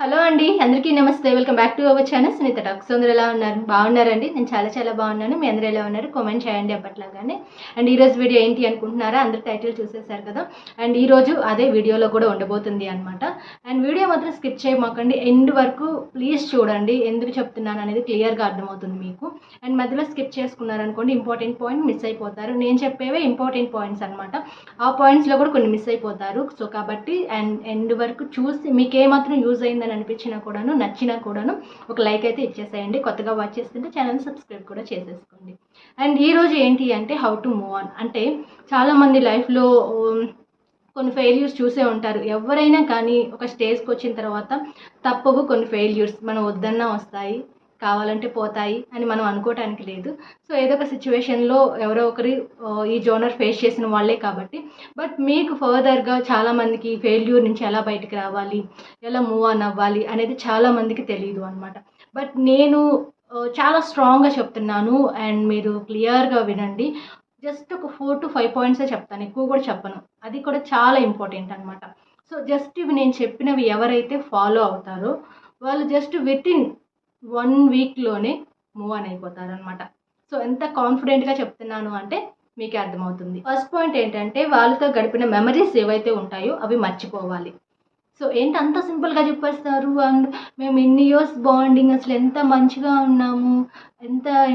Hello అండి, అందరికీ నమస్తే. Welcome back to our channel Sunitha talks. అందరూ ఎలా ఉన్నారు? బాగున్నారండి? నేను చాలా బాగున్నాను. మీ అందరూ ఎలా ఉన్నారు? కామెంట్ చేయండి అప్పట్లాగానే. అండ్ ఈరోజు వీడియో ఏంటి అనుకుంటున్నారా? అందరూ టైటిల్ చూసేశారు కదా. అండ్ ఈరోజు అదే వీడియోలో కూడా ఉండబోతుంది అనమాట. అండ్ వీడియో మాత్రం స్కిప్ చేయమాకండి, ఎండ్ వరకు ప్లీజ్ చూడండి. ఎందుకు చెప్తున్నాను అనేది క్లియర్గా అర్థమవుతుంది మీకు. అండ్ మధ్యలో స్కిప్ చేసుకున్నారనుకోండి, ఇంపార్టెంట్ పాయింట్ మిస్ అయిపోతారు. నేను చెప్పేవే ఇంపార్టెంట్ పాయింట్స్ అనమాట. ఆ పాయింట్స్లో కూడా కొన్ని మిస్ అయిపోతారు. సో కాబట్టి ఎండ్ వరకు చూసి మీకు ఏమాత్రం యూజ్ అయిందని అనిపించినా కూడాను, నచ్చినా కూడాను ఒక లైక్ అయితే ఇచ్చేసేయండి. కొత్తగా వాచ్ చేస్తుంటే ఛానల్ సబ్స్క్రైబ్ కూడా చేసేసుకోండి. అండ్ ఈరోజు ఏంటి అంటే హౌ టు మూవ్ ఆన్. అంటే చాలామంది లైఫ్లో కొన్ని ఫెయిల్యూర్స్ చూసే ఉంటారు. ఎవరైనా కానీ ఒక స్టేజ్కి వచ్చిన తర్వాత తప్పవు కొన్ని ఫెయిల్యూర్స్. మనం వద్దన్నా వస్తాయి, కావాలంటే పోతాయి అని మనం అనుకోవటానికి లేదు. సో ఏదో ఒక సిచ్యువేషన్లో ఎవరో ఒకరి ఈ జోనర్ ఫేస్ చేసిన వాళ్ళే కాబట్టి. బట్ మీకు ఫర్దర్గా చాలామందికి ఫెయిల్యూర్ నుంచి ఎలా బయటకు రావాలి, ఎలా మూవ్ ఆన్ అవ్వాలి అనేది చాలామందికి తెలియదు అనమాట. బట్ నేను చాలా స్ట్రాంగ్గా చెప్తున్నాను. అండ్ మీరు క్లియర్గా వినండి. జస్ట్ ఒక 4 to 5 పాయింట్సే చెప్తాను, ఎక్కువ కూడా చెప్పను. అది కూడా చాలా ఇంపార్టెంట్ అనమాట. సో జస్ట్ ఇవి నేను చెప్పినవి ఎవరైతే ఫాలో అవుతారో వాళ్ళు జస్ట్ వితిన్ 1 వీక్లోనే మూవ్ ఆన్ అయిపోతారనమాట. సో ఎంత కాన్ఫిడెంట్గా చెప్తున్నాను అంటే మీకే అర్థమవుతుంది. ఫస్ట్ పాయింట్ ఏంటంటే వాళ్ళతో గడిపిన మెమరీస్ ఏవైతే ఉంటాయో అవి మర్చిపోవాలి. సో ఏంటి అంత సింపుల్గా చెప్పేస్తారు. అండ్ మేము ఇన్ని ఇయర్స్ బాండింగ్, అసలు ఎంత మంచిగా ఉన్నాము,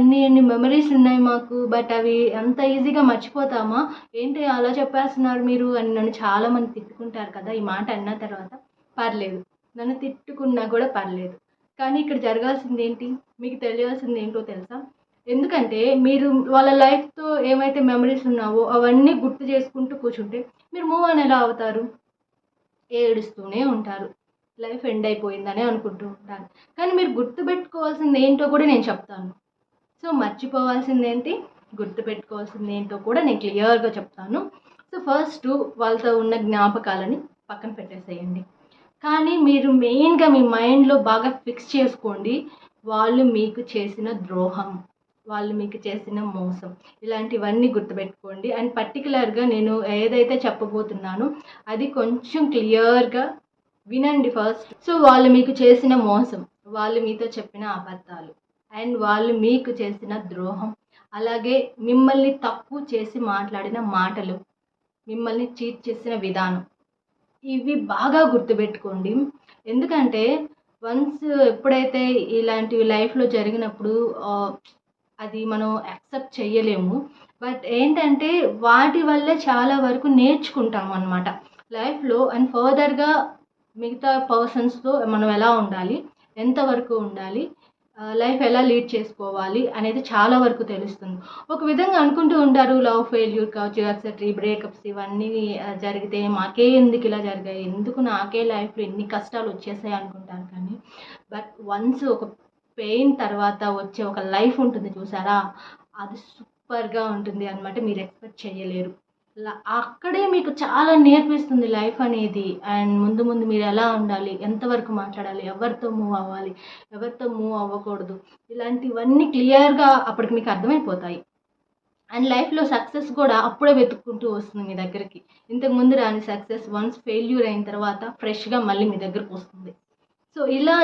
ఎన్ని మెమరీస్ ఉన్నాయి మాకు, బట్ అవి అంత ఈజీగా మర్చిపోతామా ఏంటి అలా చెప్పేస్తున్నారు మీరు అని నన్ను చాలామంది తిట్టుకుంటారు కదా. ఈ మాట అన్న తర్వాత పర్లేదు, నన్ను తిట్టుకున్నా కూడా పర్లేదు, కానీ ఇక్కడ జరగాల్సింది ఏంటి, మీకు తెలియాల్సింది ఏంటో తెలుసా? ఎందుకంటే మీరు వాళ్ళ లైఫ్తో ఏమైతే మెమరీస్ ఉన్నావో అవన్నీ గుర్తు చేసుకుంటూ కూర్చుంటే మీరు మూవ్ అని ఎలా అవుతారు? ఏడుస్తూనే ఉంటారు. లైఫ్ ఎండ్ అయిపోయిందనే అనుకుంటూ ఉంటారు. కానీ మీరు గుర్తుపెట్టుకోవాల్సింది ఏంటో కూడా నేను చెప్తాను. సో మర్చిపోవాల్సిందేంటి, గుర్తుపెట్టుకోవాల్సింది ఏంటో కూడా నేను క్లియర్గా చెప్తాను. సో ఫస్ట్ వాళ్ళతో ఉన్న జ్ఞాపకాలని పక్కన పెట్టేసేయండి. కానీ మీరు మెయిన్గా మీ మైండ్లో బాగా ఫిక్స్ చేసుకోండి, వాళ్ళు మీకు చేసిన ద్రోహం, వాళ్ళు మీకు చేసిన మోసం, ఇలాంటివన్నీ గుర్తుపెట్టుకోండి. అండ్ పర్టికులర్గా నేను ఏదైతే చెప్పబోతున్నానో అది కొంచెం క్లియర్గా వినండి ఫస్ట్. సో వాళ్ళు మీకు చేసిన మోసం, వాళ్ళు మీతో చెప్పిన అబద్ధాలు, అండ్ వాళ్ళు మీకు చేసిన ద్రోహం, అలాగే మిమ్మల్ని తక్కువ చేసి మాట్లాడిన మాటలు, మిమ్మల్ని చీట్ చేసిన విధానం, ఇవి బాగా గుర్తుపెట్టుకోండి. ఎందుకంటే వన్స్ ఎప్పుడైతే ఇలాంటివి లైఫ్లో జరిగినప్పుడు అది మనం యాక్సెప్ట్ చేయలేము. బట్ ఏంటంటే వాటి వల్లే చాలా వరకు నేర్చుకుంటాం అన్నమాట లైఫ్లో. అండ్ ఫర్దర్గా మిగతా పర్సన్స్తో మనం ఎలా ఉండాలి, ఎంతవరకు ఉండాలి, లైఫ్ ఎలా లీడ్ చేసుకోవాలి అనేది చాలా వరకు తెలుస్తుంది. ఒక విధంగా అనుకుంటూ ఉంటారు, లవ్ ఫెయిల్యూర్ కావచ్చు, ఎక్సెట్రీ, బ్రేకప్స్ ఇవన్నీ జరిగితే మాకే ఎందుకు ఇలా జరిగాయి, ఎందుకు నాకే లైఫ్లో ఎన్ని కష్టాలు వచ్చేసాయి అనుకుంటారు. కానీ బట్ వన్స్ ఒక పెయిన్ తర్వాత వచ్చే ఒక లైఫ్ ఉంటుంది చూసారా, అది సూపర్గా ఉంటుంది అనమాట. మీరు ఎక్స్పెక్ట్ చేయలేరు. అక్కడే మీకు చాలా నేర్పిస్తుంది లైఫ్ అనేది. అండ్ ముందు మీరు ఎలా ఉండాలి, ఎంతవరకు మాట్లాడాలి, ఎవరితో మూవ్ అవ్వాలి, ఎవరితో మూవ్ అవ్వకూడదు, ఇలాంటివన్నీ క్లియర్గా అప్పటికి మీకు అర్థమైపోతాయి. అండ్ లైఫ్లో సక్సెస్ కూడా అప్పుడే వెతుక్కుంటూ వస్తుంది మీ దగ్గరికి. ఇంతకుముందు రాని సక్సెస్ వన్స్ ఫెయిల్యూర్ అయిన తర్వాత ఫ్రెష్గా మళ్ళీ మీ దగ్గరకు వస్తుంది. సో ఇలా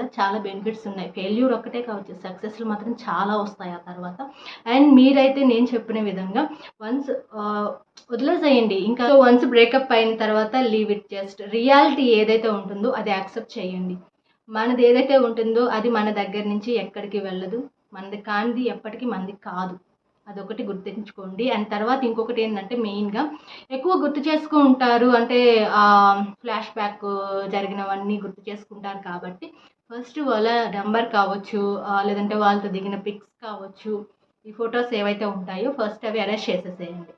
చాలా బెనిఫిట్స్ ఉన్నాయి. ఫెయిల్యూర్ ఒక్కటే కావచ్చు, సక్సెస్లు మాత్రం చాలా వస్తాయి ఆ తర్వాత. అండ్ మీరైతే నేను చెప్పిన విధంగా వన్స్ వదిలేసేయండి. ఇంకా వన్స్ బ్రేకప్ అయిన తర్వాత లీవ్ ఇట్. జస్ట్ రియాలిటీ ఏదైతే ఉంటుందో అది యాక్సెప్ట్ చేయండి. మనది ఏదైతే ఉంటుందో అది మన దగ్గర నుంచి ఎక్కడికి వెళ్ళదు. మనది కానిది ఎప్పటికీ మనది కాదు, అదొకటి గుర్తుంచుకోండి. అండ్ తర్వాత ఇంకొకటి ఏంటంటే మెయిన్గా ఎక్కువ గుర్తు చేసుకుంటారు అంటే ఫ్లాష్ బ్యాక్ జరిగినవన్నీ గుర్తు చేసుకుంటారు కాబట్టి ఫస్ట్ వాళ్ళ నెంబర్ కావచ్చు, లేదంటే వాళ్ళతో దిగిన పిక్స్ కావచ్చు, ఈ ఫొటోస్ ఏవైతే ఉంటాయో ఫస్ట్ అవి అరెస్ట్ చేసేసేయండి.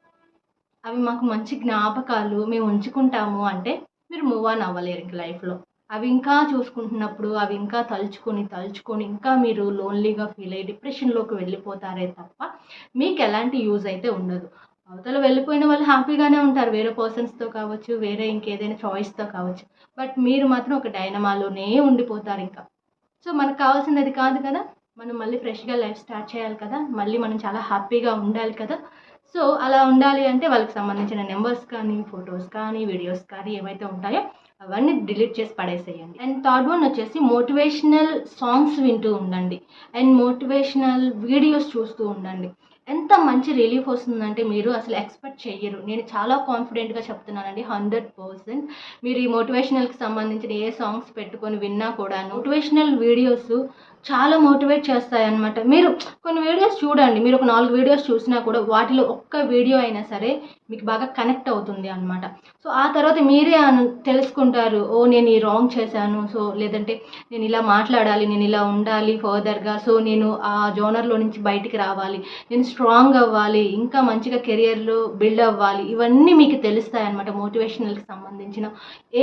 అవి మాకు మంచి జ్ఞాపకాలు, మేము ఉంచుకుంటాము అంటే మీరు మూవ్ ఆన్ అవ్వలేరు ఇంక లైఫ్లో. అవి ఇంకా చూసుకుంటున్నప్పుడు అవి ఇంకా తలుచుకొని ఇంకా మీరు లోన్లీగా ఫీల్ అయ్యి డిప్రెషన్లోకి వెళ్ళిపోతారే తప్ప మీకు ఎలాంటి యూజ్ అయితే ఉండదు. అవతల వెళ్ళిపోయిన వాళ్ళు హ్యాపీగానే ఉంటారు, వేరే పర్సన్స్తో కావచ్చు, వేరే ఇంకేదైనా చాయిస్తో కావచ్చు. బట్ మీరు మాత్రం ఒక డైనమాలోనే ఉండిపోతారు ఇంకా. సో మనకు కావాల్సింది అది కాదు కదా. మనం మళ్ళీ ఫ్రెష్గా లైఫ్ స్టార్ట్ చేయాలి కదా, మళ్ళీ మనం చాలా హ్యాపీగా ఉండాలి కదా. సో అలా ఉండాలి అంటే వాళ్ళకి సంబంధించిన నెంబర్స్ కానీ, ఫొటోస్ కానీ, వీడియోస్ కానీ ఏవైతే ఉంటాయో అవన్నీ డిలీట్ చేసి పడేసేయండి. అండ్ థర్డ్ వన్ వచ్చేసి మోటివేషనల్ సాంగ్స్ వింటూ ఉండండి అండ్ మోటివేషనల్ వీడియోస్ చూస్తూ ఉండండి. ఎంత మంచి రిలీఫ్ వస్తుందంటే మీరు అసలు ఎక్స్పెక్ట్ చెయ్యరు. నేను చాలా కాన్ఫిడెంట్గా చెప్తున్నానండి, 100%. మీరు ఈ మోటివేషనల్కి సంబంధించిన ఏ సాంగ్స్ పెట్టుకొని విన్నా కూడా మోటివేషనల్ వీడియోస్ చాలా మోటివేట్ చేస్తాయన్నమాట. మీరు కొన్ని వీడియోస్ చూడండి, మీరు ఒక 4 వీడియోస్ చూసినా కూడా వాటిలో ఒక్క వీడియో అయినా సరే మీకు బాగా కనెక్ట్ అవుతుంది అనమాట. సో ఆ తర్వాత మీరే తెలుసుకుంటారు, ఓ నేను ఈ రాంగ్ చేశాను, సో లేదంటే నేను ఇలా మాట్లాడాలి, నేను ఇలా ఉండాలి ఫర్దర్గా, సో నేను ఆ జోనర్లో నుంచి బయటికి రావాలి, నేను స్ట్రాంగ్ అవ్వాలి, ఇంకా మంచిగా కెరియర్లో బిల్డ్ అవ్వాలి. ఇవన్నీ మీకు తెలుస్తాయి అనమాట. మోటివేషనల్కి సంబంధించిన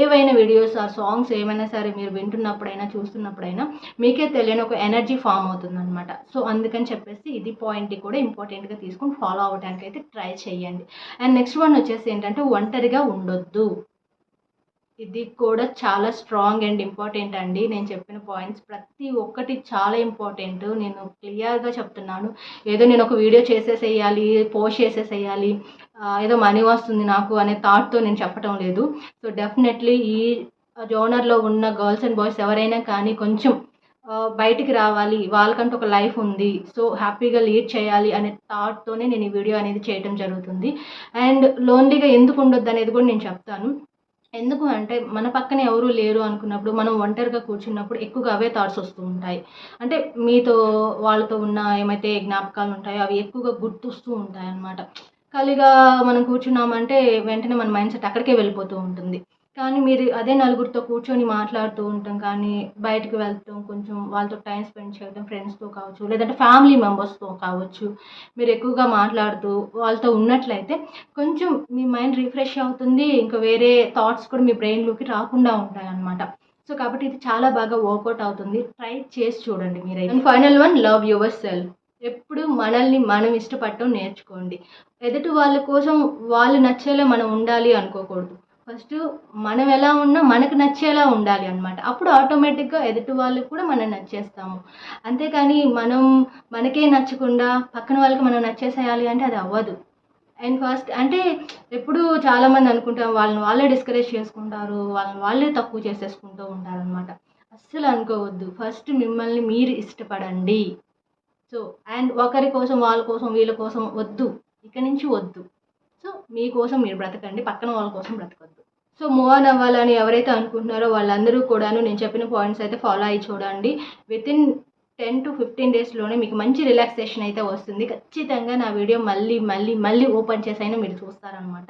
ఏవైనా వీడియోస్ ఆ సాంగ్స్ ఏమైనా సరే మీరు వింటున్నప్పుడైనా చూస్తున్నప్పుడైనా మీకే తెలియని ఒక ఎనర్జీ ఫామ్ అవుతుంది అనమాట. సో అందుకని చెప్పేసి ఇది పాయింట్ కూడా ఇంపార్టెంట్గా తీసుకొని ఫాలో అవ్వడానికి అయితే ట్రై చేయండి. అండ్ నెక్స్ట్ వన్ వచ్చేసి ఏంటంటే ఒంటరిగా ఉండొద్దు. ఇది కూడా చాలా స్ట్రాంగ్ అండ్ ఇంపార్టెంట్ అండి. నేను చెప్పిన పాయింట్స్ ప్రతి ఒక్కటి చాలా ఇంపార్టెంట్. నేను క్లియర్గా చెప్తున్నాను. ఏదో నేను ఒక వీడియో చేసేసేయాలి, పోస్ట్ చేసేసేయాలి, ఏదో మనీ వస్తుంది నాకు అనే థాట్తో నేను చెప్పటం లేదు. సో డెఫినెట్లీ ఈ జోనర్లో ఉన్న గర్ల్స్ అండ్ బాయ్స్ ఎవరైనా కానీ కొంచెం బయటికి రావాలి, వాళ్ళకంటూ ఒక లైఫ్ ఉంది, సో హ్యాపీగా లీడ్ చేయాలి అనే థాట్తోనే నేను ఈ వీడియో అనేది చేయడం జరుగుతుంది. అండ్ లోన్లీగా ఎందుకు ఉండొద్దు అనేది కూడా నేను చెప్తాను. ఎందుకు అంటే మన పక్కన ఎవరూ లేరు అనుకున్నప్పుడు, మనం ఒంటరిగా కూర్చున్నప్పుడు ఎక్కువగా అవే థాట్స్ వస్తూ ఉంటాయి. అంటే మీతో వాళ్ళతో ఉన్న ఏమైతే జ్ఞాపకాలు ఉంటాయో అవి ఎక్కువగా గుర్తొస్తూ ఉంటాయి అన్నమాట. ఖాళీగా మనం కూర్చున్నామంటే వెంటనే మన మైండ్ సెట్ అక్కడికే వెళ్ళిపోతూ ఉంటుంది. కానీ మీరు అదే నలుగురితో కూర్చొని మాట్లాడుతూ ఉంటాం, కానీ బయటకు వెళ్తాం, కొంచెం వాళ్ళతో టైం స్పెండ్ చేయడం, ఫ్రెండ్స్తో కావచ్చు, లేదంటే ఫ్యామిలీ మెంబర్స్తో కావచ్చు, మీరు ఎక్కువగా మాట్లాడుతూ వాళ్ళతో ఉన్నట్లయితే కొంచెం మీ మైండ్ రిఫ్రెష్ అవుతుంది. ఇంకా వేరే థాట్స్ కూడా మీ బ్రెయిన్లోకి రాకుండా ఉంటాయి అన్నమాట. సో కాబట్టి ఇది చాలా బాగా వర్కౌట్ అవుతుంది. ట్రై చేసి చూడండి మీరైతే. And final one, love your self. ఎప్పుడు మనల్ని మనం ఇష్టపడటం నేర్చుకోండి. ఎదుటి వాళ్ళ కోసం వాళ్ళు నచ్చేలా మనం ఉండాలి అనుకోకూడదు. ఫస్ట్ మనం ఎలా ఉన్నా మనకు నచ్చేలా ఉండాలి అనమాట. అప్పుడు ఆటోమేటిక్గా ఎదుటి వాళ్ళకి కూడా మనం నచ్చేస్తాము. అంతేకాని మనం మనకే నచ్చకుండా పక్కన వాళ్ళకి మనం నచ్చేసేయాలి అంటే అది అవ్వదు. అండ్ ఫస్ట్ అంటే ఎప్పుడు చాలామంది అనుకుంటాం, వాళ్ళని వాళ్ళే డిస్కరేజ్ చేసుకుంటారు, వాళ్ళని వాళ్ళే తక్కువ చేసేసుకుంటూ ఉంటారనమాట. అస్సలు అనుకోవద్దు. ఫస్ట్ మిమ్మల్ని మీరు ఇష్టపడండి. సో అండ్ ఒకరి కోసం, వాళ్ళ కోసం, వీళ్ళ కోసం వద్దు, ఇక నుంచి వద్దు. సో మీకోసం మీరు బ్రతకండి, పక్కన వాళ్ళ కోసం బ్రతకొద్దు. సో మూవ్ ఆన్ అవ్వాలని ఎవరైతే అనుకుంటున్నారో వాళ్ళందరూ కూడాను నేను చెప్పిన పాయింట్స్ అయితే ఫాలో అయ్యి చూడండి. వితిన్ 10 to 15 డేస్లోనే మీకు మంచి రిలాక్సేషన్ అయితే వస్తుంది. ఖచ్చితంగా నా వీడియో మళ్ళీ ఓపెన్ చేసైనా మీరు చూస్తారనమాట.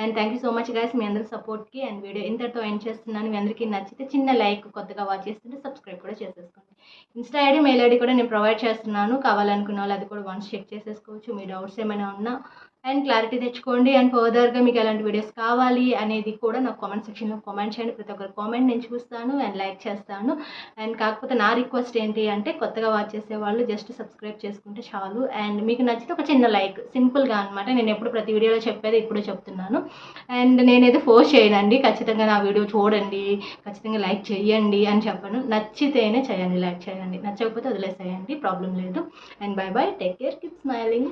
And thank you so much guys మీ అందరి సపోర్ట్కి. అండ్ వీడియో ఇంతటితో ఎండ్ చేస్తున్నాను. మీ అందరికీ నచ్చితే చిన్న లైక్, కొత్తగా వాచ్ చేస్తుంటే సబ్స్క్రైబ్ కూడా చేసేసుకోండి. ఇన్స్టా ఐడి, మెయిల్ ఐడి కూడా నేను ప్రొవైడ్ చేస్తున్నాను. కావాలనుకున్న వాళ్ళు అది కూడా వన్స్ చెక్ చేసేసుకోవచ్చు. మీ డౌట్స్ ఏమైనా ఉన్నా అండ్ క్లారిటీ తెచ్చుకోండి. అండ్ ఫర్దర్గా మీకు ఎలాంటి వీడియోస్ కావాలి అనేది కూడా నాకు కామెంట్ సెక్షన్లో కామెంట్ చేయండి. ప్రతి ఒక్కరి కామెంట్ నేను చూస్తాను అండ్ లైక్ చేస్తాను. అండ్ కాకపోతే నా రిక్వెస్ట్ ఏంటి అంటే కొత్తగా వాచ్ చేసే వాళ్ళు జస్ట్ సబ్స్క్రైబ్ చేసుకుంటే చాలు. అండ్ మీకు నచ్చితే ఒక చిన్న లైక్, సింపుల్గా అనమాట. నేను ఎప్పుడు ప్రతి వీడియోలో చెప్పేది ఇప్పుడు చెప్తున్నాను. అండ్ నేనైతే ఫోర్స్ చేయనండి, ఖచ్చితంగా నా వీడియో చూడండి, ఖచ్చితంగా లైక్ చేయండి అని చెప్పను. నచ్చితేనే చేయండి, లైక్ చేయండి, నచ్చకపోతే వదిలేసేయండి, ప్రాబ్లం లేదు. And by by, take care, keep smiling.